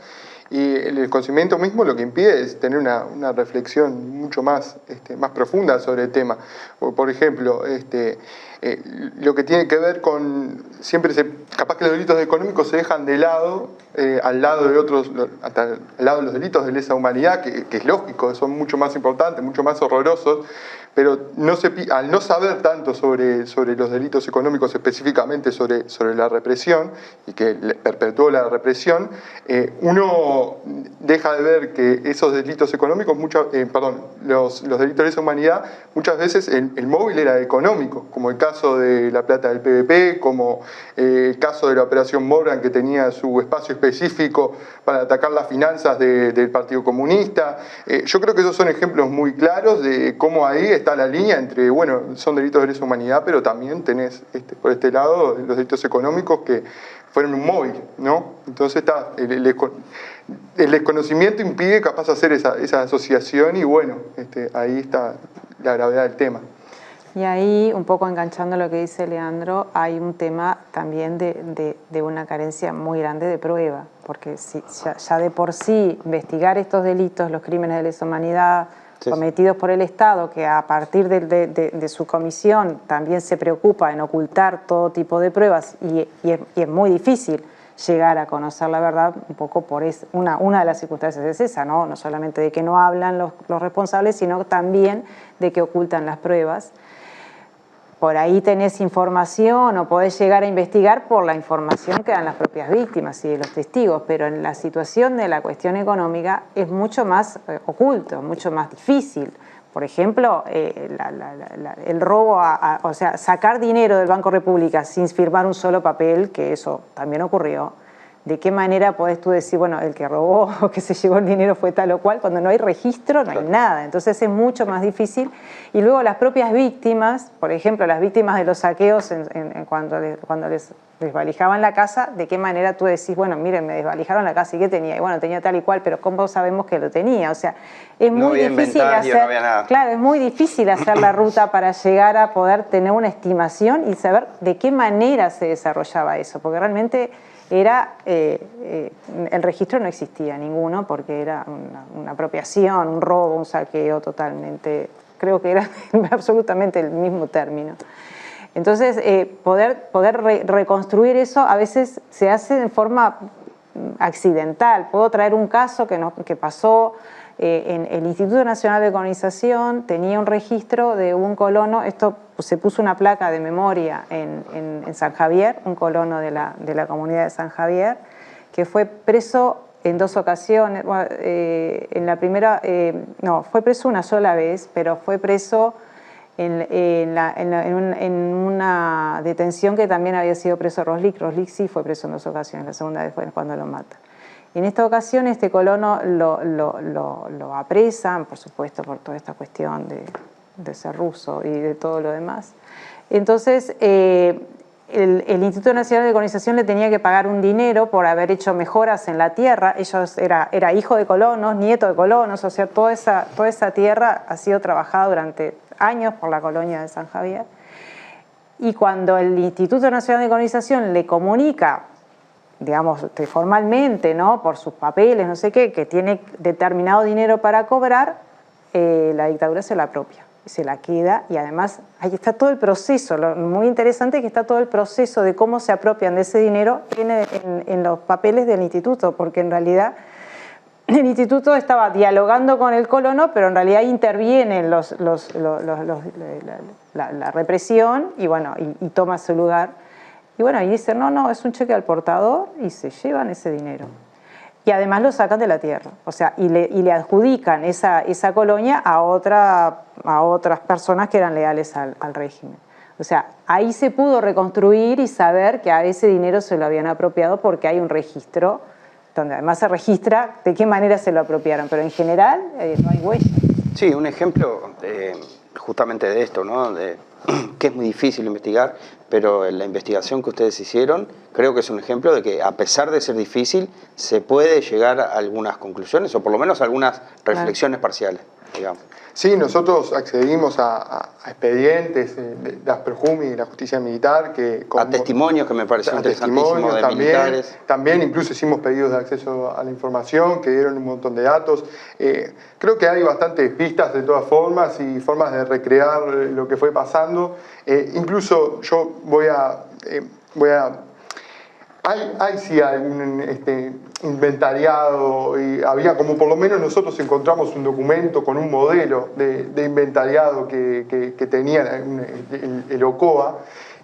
y el desconocimiento mismo lo que impide es tener una reflexión mucho más profunda sobre el tema. Por ejemplo, lo que tiene que ver con, capaz que los delitos económicos se dejan de lado, al lado de otros, hasta al lado de los delitos de lesa humanidad, que es lógico, son mucho más importantes, mucho más horrorosos, pero al no saber tanto sobre los delitos económicos, específicamente sobre la represión, y que perpetuó la represión, uno deja de ver que esos delitos económicos, los delitos de lesa humanidad, muchas veces el móvil era económico, como el caso de la plata del PVP, como el caso de la operación Morgan, que tenía su espacio específico para atacar las finanzas del Partido Comunista. Yo creo que esos son ejemplos muy claros de cómo ahí está la línea entre, bueno, son delitos de lesa humanidad, pero también tenés por este lado los delitos económicos que fueron un móvil, ¿no? Entonces el desconocimiento impide capaz hacer esa asociación y bueno, ahí está la gravedad del tema. Y ahí, un poco enganchando lo que dice Leandro, hay un tema también de una carencia muy grande de prueba, porque si ya de por sí investigar estos delitos, los crímenes de lesa humanidad cometidos por el Estado, que a partir de su comisión también se preocupa en ocultar todo tipo de pruebas y es muy difícil llegar a conocer la verdad, un poco por una de las circunstancias es esa, ¿no? No solamente de que no hablan los responsables, sino también de que ocultan las pruebas. Por ahí tenés información o podés llegar a investigar por la información que dan las propias víctimas y de los testigos, pero en la situación de la cuestión económica es mucho más oculto, mucho más difícil. Por ejemplo, el robo, o sea, sacar dinero del Banco República sin firmar un solo papel, que eso también ocurrió, ¿De qué manera podés tú decir, bueno, el que robó o que se llevó el dinero fue tal o cual? Cuando no hay registro, no hay nada. Entonces es mucho más difícil. Y luego las propias víctimas, por ejemplo, las víctimas de los saqueos cuando les desvalijaban la casa, ¿de qué manera tú decís, bueno, miren, me desvalijaron la casa y qué tenía? Y bueno, tenía tal y cual, pero ¿cómo sabemos que lo tenía? O sea, es muy difícil hacer, no había nada. Claro, es muy difícil hacer la ruta para llegar a poder tener una estimación y saber de qué manera se desarrollaba eso, porque realmente era, el registro no existía ninguno porque era una apropiación, un robo, un saqueo totalmente, creo que era absolutamente el mismo término. Entonces, poder reconstruir eso a veces se hace de forma accidental. Puedo traer un caso que pasó en el Instituto Nacional de Colonización, tenía un registro de un colono, esto se puso una placa de memoria en San Javier, un colono de la comunidad de San Javier, que fue preso en 2 ocasiones. En la primera, no, fue preso una sola vez, pero fue preso en una detención que también había sido preso Roslik. Roslik sí fue preso en 2 ocasiones, la segunda vez fue cuando lo matan. En esta ocasión este colono lo apresan, por supuesto, por toda esta cuestión de ser ruso y de todo lo demás. Entonces, el Instituto Nacional de Colonización le tenía que pagar un dinero por haber hecho mejoras en la tierra. Ellos era hijo de colonos, nieto de colonos, o sea, toda esa tierra ha sido trabajada durante años por la colonia de San Javier. Y cuando el Instituto Nacional de Colonización le comunica, digamos, formalmente, ¿no?, por sus papeles, no sé qué, que tiene determinado dinero para cobrar, la dictadura se la apropia, se la queda, y además ahí está todo el proceso. Lo muy interesante es que está todo el proceso de cómo se apropian de ese dinero en los papeles del instituto, porque en realidad el instituto estaba dialogando con el colono, pero en realidad interviene la represión y, bueno, y toma su lugar. Y bueno, y dicen, no, es un cheque al portador, y se llevan ese dinero. Y además lo sacan de la tierra, o sea, y le adjudican esa colonia a otras personas que eran leales al régimen. O sea, ahí se pudo reconstruir y saber que a ese dinero se lo habían apropiado porque hay un registro, donde además se registra de qué manera se lo apropiaron, pero en general no hay huella. Sí, un ejemplo justamente de esto, ¿no? Que es muy difícil investigar, pero la investigación que ustedes hicieron creo que es un ejemplo de que, a pesar de ser difícil, se puede llegar a algunas conclusiones o por lo menos a algunas reflexiones parciales, digamos. Sí, nosotros accedimos a expedientes de Asperjumi y la justicia militar. A testimonios, que me pareció interesantísimo, de militares. También incluso hicimos pedidos de acceso a la información que dieron un montón de datos. Creo que hay bastantes pistas de todas formas y formas de recrear lo que fue pasando. Incluso yo voy a hay sí algún inventariado, y había, como por lo menos nosotros encontramos un documento con un modelo de inventariado que tenía el OCOA,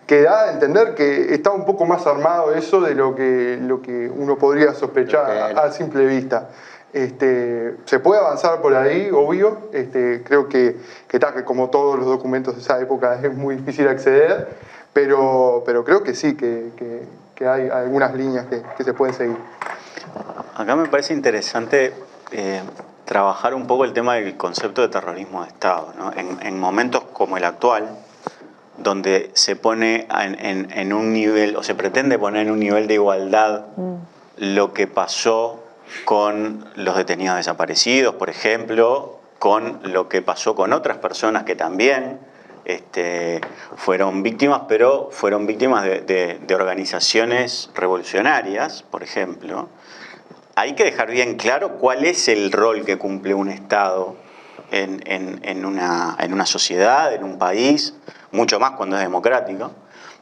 que da a entender que está un poco más armado eso de lo que uno podría sospechar a simple vista. Se puede avanzar por ahí, obvio. Creo que como todos los documentos de esa época es muy difícil acceder, pero creo que sí, que hay algunas líneas que se pueden seguir. Acá me parece interesante trabajar un poco el tema del concepto de terrorismo de Estado, ¿no? En momentos como el actual, donde se pone en un nivel, o se pretende poner en un nivel de igualdad lo que pasó con los detenidos desaparecidos, por ejemplo, con lo que pasó con otras personas que también fueron víctimas, pero fueron víctimas de organizaciones revolucionarias, por ejemplo. Hay que dejar bien claro cuál es el rol que cumple un Estado en una sociedad, en un país, mucho más cuando es democrático.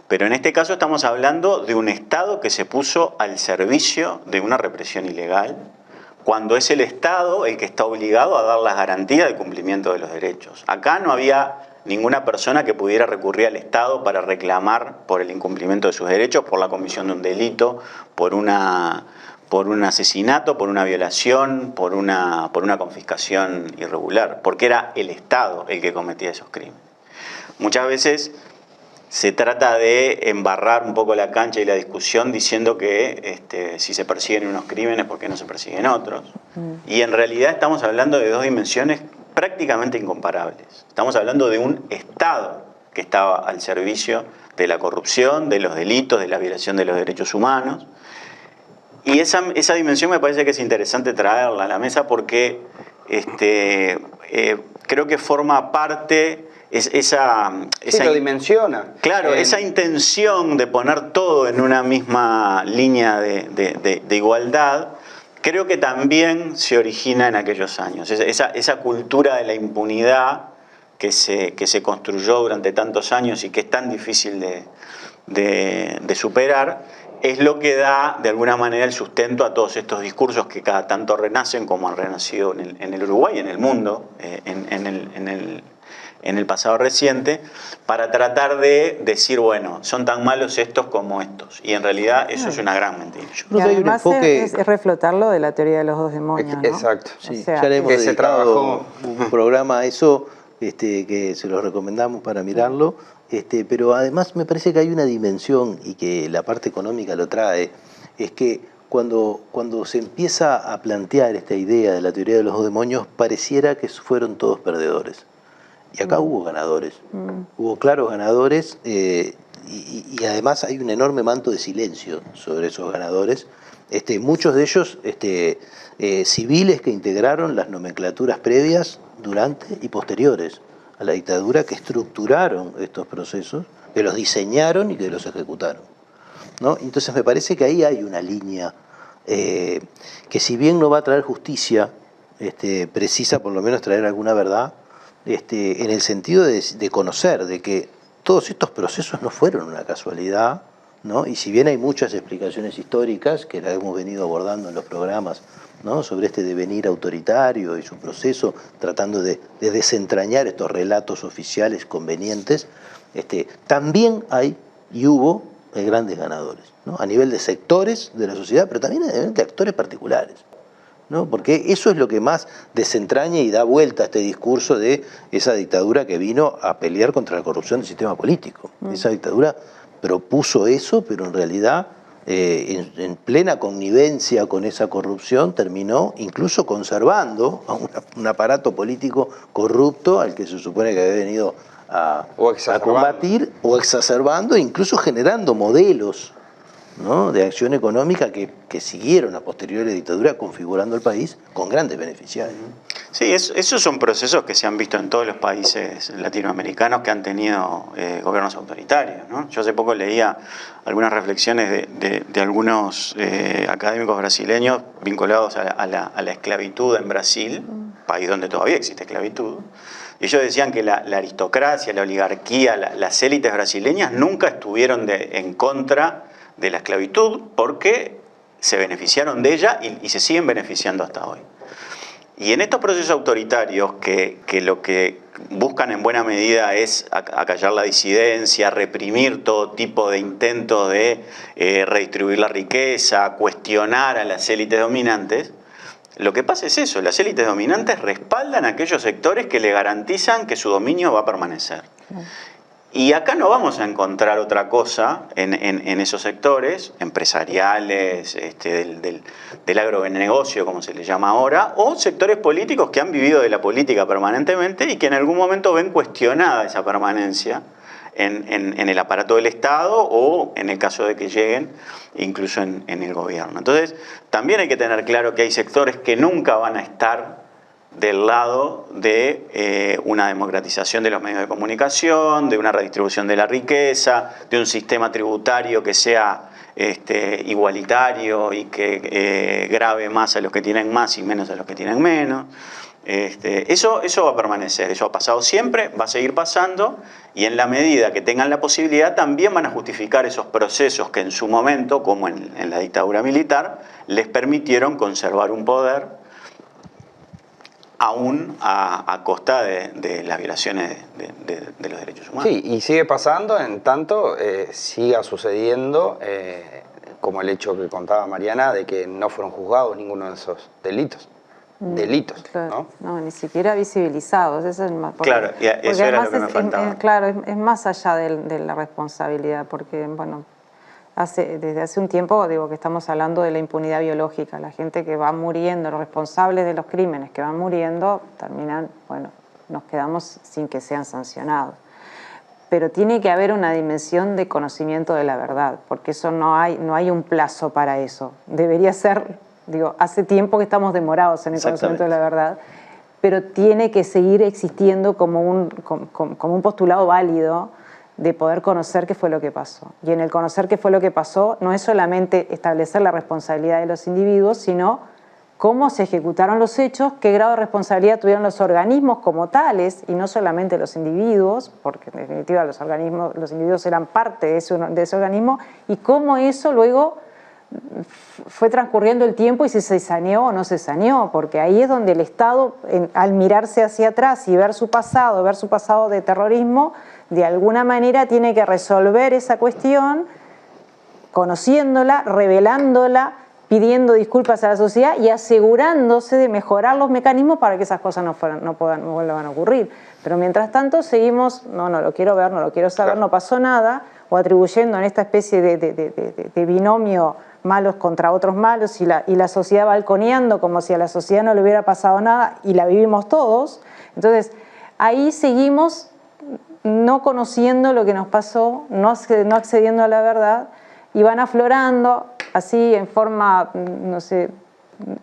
Pero en este caso estamos hablando de un Estado que se puso al servicio de una represión ilegal, cuando es el Estado el que está obligado a dar las garantías de cumplimiento de los derechos. Acá no había ninguna persona que pudiera recurrir al Estado para reclamar por el incumplimiento de sus derechos, por la comisión de un delito, por un asesinato, por una violación, por una confiscación irregular, porque era el Estado el que cometía esos crímenes. Muchas veces se trata de embarrar un poco la cancha y la discusión diciendo que si se persiguen unos crímenes, ¿por qué no se persiguen otros? Y en realidad estamos hablando de dos dimensiones prácticamente incomparables. Estamos hablando de un Estado que estaba al servicio de la corrupción, de los delitos, de la violación de los derechos humanos. Y esa dimensión me parece que es interesante traerla a la mesa porque creo que forma parte... lo dimensiona. Claro, esa intención de poner todo en una misma línea de igualdad, creo que también se origina en aquellos años. Esa cultura de la impunidad que se construyó durante tantos años y que es tan difícil de superar, es lo que da de alguna manera el sustento a todos estos discursos que cada tanto renacen, como han renacido en el Uruguay, en el mundo, en el pasado reciente, para tratar de decir, bueno, son tan malos estos como estos. Y en realidad eso es una gran mentira. Yo creo que hay un enfoque... es reflotarlo de la teoría de los dos demonios, ¿no? Exacto. Sí, O sea, ya le hemos que se dedicado un programa a eso, que se lo recomendamos para mirarlo. Pero además me parece que hay una dimensión, y que la parte económica lo trae, es que cuando se empieza a plantear esta idea de la teoría de los dos demonios, pareciera que fueron todos perdedores. Y acá hubo ganadores, hubo claros ganadores, y además hay un enorme manto de silencio sobre esos ganadores. Muchos de ellos civiles que integraron las nomenclaturas previas, durante y posteriores a la dictadura, que estructuraron estos procesos, que los diseñaron y que los ejecutaron, ¿no? Entonces me parece que ahí hay una línea que, si bien no va a traer justicia, precisa por lo menos traer alguna verdad, en el sentido de conocer de que todos estos procesos no fueron una casualidad, ¿no? Y si bien hay muchas explicaciones históricas que las hemos venido abordando en los programas, ¿no?, sobre este devenir autoritario y su proceso, tratando de desentrañar estos relatos oficiales convenientes, también hay y hubo grandes ganadores, ¿no?, a nivel de sectores de la sociedad, pero también a nivel de actores particulares, ¿no? Porque eso es lo que más desentraña y da vuelta a este discurso de esa dictadura que vino a pelear contra la corrupción del sistema político. Esa dictadura propuso eso, pero en realidad en plena connivencia con esa corrupción terminó incluso conservando a un aparato político corrupto al que se supone que había venido a combatir, o exacerbando, incluso generando modelos, ¿no?, de acción económica que siguieron a posteriori de dictadura, configurando el país con grandes beneficiarios. Sí, esos son procesos que se han visto en todos los países latinoamericanos que han tenido gobiernos autoritarios, ¿no? Yo hace poco leía algunas reflexiones de algunos académicos brasileños vinculados a la esclavitud en Brasil, país donde todavía existe esclavitud. Y ellos decían que la aristocracia, la oligarquía, las élites brasileñas nunca estuvieron en contra de la esclavitud, porque se beneficiaron de ella y se siguen beneficiando hasta hoy. Y en estos procesos autoritarios que lo que buscan en buena medida es acallar la disidencia, reprimir todo tipo de intentos de redistribuir la riqueza, cuestionar a las élites dominantes, lo que pasa es eso: las élites dominantes respaldan a aquellos sectores que le garantizan que su dominio va a permanecer. Y acá no vamos a encontrar otra cosa en esos sectores empresariales, del agronegocio, como se le llama ahora, o sectores políticos que han vivido de la política permanentemente y que en algún momento ven cuestionada esa permanencia en el aparato del Estado, o en el caso de que lleguen incluso en el gobierno. Entonces, también hay que tener claro que hay sectores que nunca van a estar del lado de una democratización de los medios de comunicación, de una redistribución de la riqueza, de un sistema tributario que sea igualitario y que grave más a los que tienen más y menos a los que tienen menos. Eso va a permanecer, eso ha pasado siempre, va a seguir pasando, y en la medida que tengan la posibilidad también van a justificar esos procesos que en su momento, como en la dictadura militar, les permitieron conservar un poder aún a costa de las violaciones de los derechos humanos. Sí, y sigue pasando en tanto siga sucediendo, como el hecho que contaba Mariana, de que no fueron juzgados ninguno de esos delitos. delitos. Claro, ¿no? Ni siquiera visibilizados. Eso es más, claro, eso era lo que me faltaba. Claro, es más allá de la responsabilidad, porque, bueno, desde hace un tiempo, digo, que estamos hablando de la impunidad biológica. La gente que va muriendo, los responsables de los crímenes que van muriendo, terminan, bueno, nos quedamos sin que sean sancionados. Pero tiene que haber una dimensión de conocimiento de la verdad, porque eso no hay un plazo para eso. Debería ser, digo, hace tiempo que estamos demorados en el conocimiento de la verdad, pero tiene que seguir existiendo como un postulado válido de poder conocer qué fue lo que pasó. Y en el conocer qué fue lo que pasó no es solamente establecer la responsabilidad de los individuos, sino cómo se ejecutaron los hechos, qué grado de responsabilidad tuvieron los organismos como tales, y no solamente los individuos, porque en definitiva los individuos eran parte de ese organismo, y cómo eso luego fue transcurriendo el tiempo y si se saneó o no se saneó, porque ahí es donde el Estado, al mirarse hacia atrás y ver su pasado de terrorismo, de alguna manera tiene que resolver esa cuestión, conociéndola, revelándola, pidiendo disculpas a la sociedad y asegurándose de mejorar los mecanismos para que esas cosas no vuelvan a ocurrir. Pero mientras tanto seguimos, no lo quiero ver, no lo quiero saber, no pasó nada, o atribuyendo en esta especie de binomio malos contra otros malos y la sociedad balconeando como si a la sociedad no le hubiera pasado nada y la vivimos todos. Entonces ahí seguimos no conociendo lo que nos pasó, no accediendo a la verdad, y van aflorando así en forma, no sé,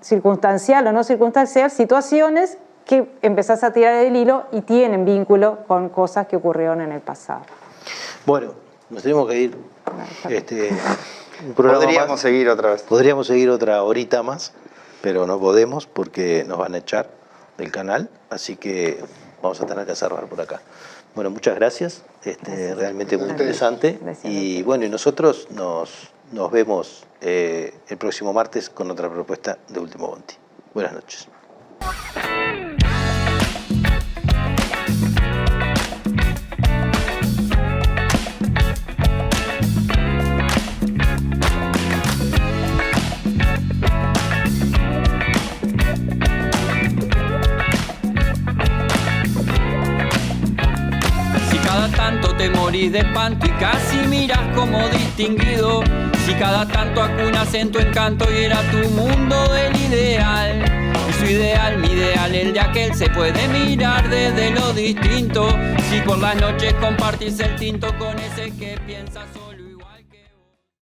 circunstancial o no circunstancial, situaciones que empezás a tirar el hilo y tienen vínculo con cosas que ocurrieron en el pasado. Bueno, nos tenemos que ir. Podríamos seguir otra vez. Podríamos seguir otra horita más, pero no podemos porque nos van a echar del canal, así que vamos a tener que cerrar por acá. Bueno, muchas gracias, realmente muy interesante. Y bueno, y nosotros nos vemos el próximo martes con otra propuesta de Último Bondi. Buenas noches. Tanto te morís de espanto y casi miras como distinguido. Si cada tanto acunas en tu encanto y era tu mundo el ideal. Y su ideal, mi ideal, el de aquel se puede mirar desde lo distinto. Si por las noches compartís el tinto con ese que piensas.